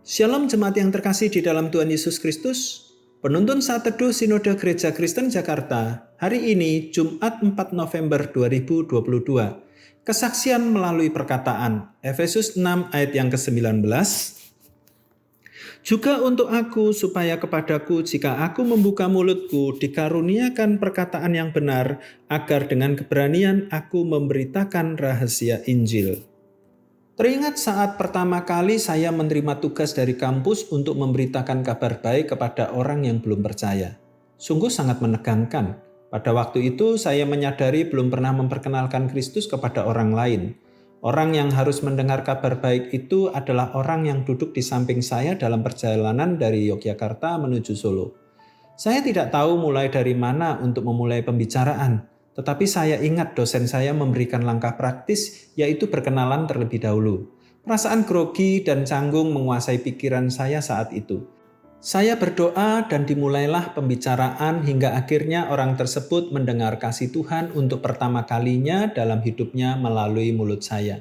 Shalom jemaat yang terkasih di dalam Tuhan Yesus Kristus. Penuntun Saat Teduh Sinode Gereja Kristen Jakarta, hari ini Jumat 4 November 2022. Kesaksian melalui perkataan, Efesus 6 ayat yang ke-19. Juga untuk aku supaya kepadaku jika aku membuka mulutku dikaruniakan perkataan yang benar, agar dengan keberanian aku memberitakan rahasia Injil. Teringat saat pertama kali saya menerima tugas dari kampus untuk memberitakan kabar baik kepada orang yang belum percaya. Sungguh sangat menegangkan. Pada waktu itu saya menyadari belum pernah memperkenalkan Kristus kepada orang lain. Orang yang harus mendengar kabar baik itu adalah orang yang duduk di samping saya dalam perjalanan dari Yogyakarta menuju Solo. Saya tidak tahu mulai dari mana untuk memulai pembicaraan. Tetapi saya ingat dosen saya memberikan langkah praktis, yaitu berkenalan terlebih dahulu. Perasaan grogi dan canggung menguasai pikiran saya saat itu. Saya berdoa dan dimulailah pembicaraan hingga akhirnya orang tersebut mendengar kasih Tuhan untuk pertama kalinya dalam hidupnya melalui mulut saya.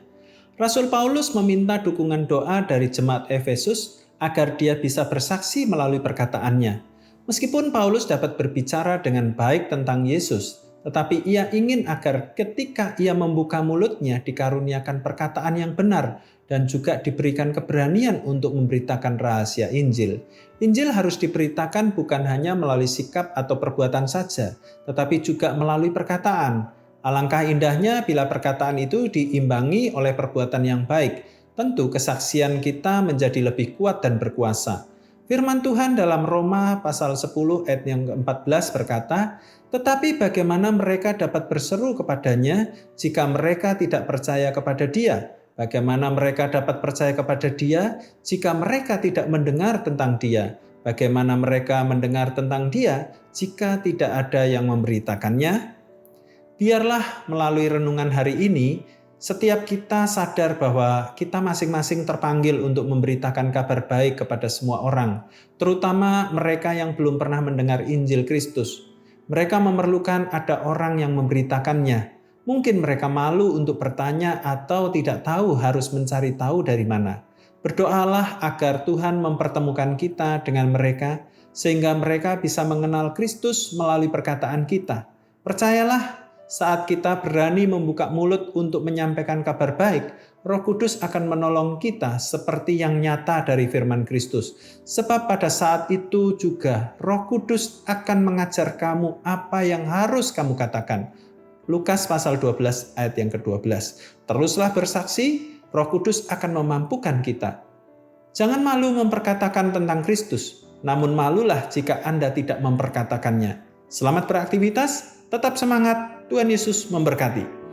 Rasul Paulus meminta dukungan doa dari jemaat Efesus agar dia bisa bersaksi melalui perkataannya. Meskipun Paulus dapat berbicara dengan baik tentang Yesus, tetapi ia ingin agar ketika ia membuka mulutnya dikaruniakan perkataan yang benar dan juga diberikan keberanian untuk memberitakan rahasia Injil. Injil harus diberitakan bukan hanya melalui sikap atau perbuatan saja, tetapi juga melalui perkataan. Alangkah indahnya bila perkataan itu diimbangi oleh perbuatan yang baik. Tentu kesaksian kita menjadi lebih kuat dan berkuasa. Firman Tuhan dalam Roma pasal 10 ayat yang ke-14 berkata, "Tetapi bagaimana mereka dapat berseru kepadanya jika mereka tidak percaya kepada Dia? Bagaimana mereka dapat percaya kepada Dia jika mereka tidak mendengar tentang Dia? Bagaimana mereka mendengar tentang Dia jika tidak ada yang memberitakannya?" Biarlah melalui renungan hari ini, setiap kita sadar bahwa kita masing-masing terpanggil untuk memberitakan kabar baik kepada semua orang, terutama mereka yang belum pernah mendengar Injil Kristus. Mereka memerlukan ada orang yang memberitakannya. Mungkin mereka malu untuk bertanya atau tidak tahu harus mencari tahu dari mana. Berdoalah agar Tuhan mempertemukan kita dengan mereka, sehingga mereka bisa mengenal Kristus melalui perkataan kita. Percayalah, saat kita berani membuka mulut untuk menyampaikan kabar baik, Roh Kudus akan menolong kita seperti yang nyata dari firman Kristus. Sebab pada saat itu juga Roh Kudus akan mengajar kamu apa yang harus kamu katakan. Lukas pasal 12 ayat yang ke-12. Teruslah bersaksi, Roh Kudus akan memampukan kita. Jangan malu memperkatakan tentang Kristus, namun malulah jika Anda tidak memperkatakannya. Selamat beraktivitas, tetap semangat, Tuhan Yesus memberkati.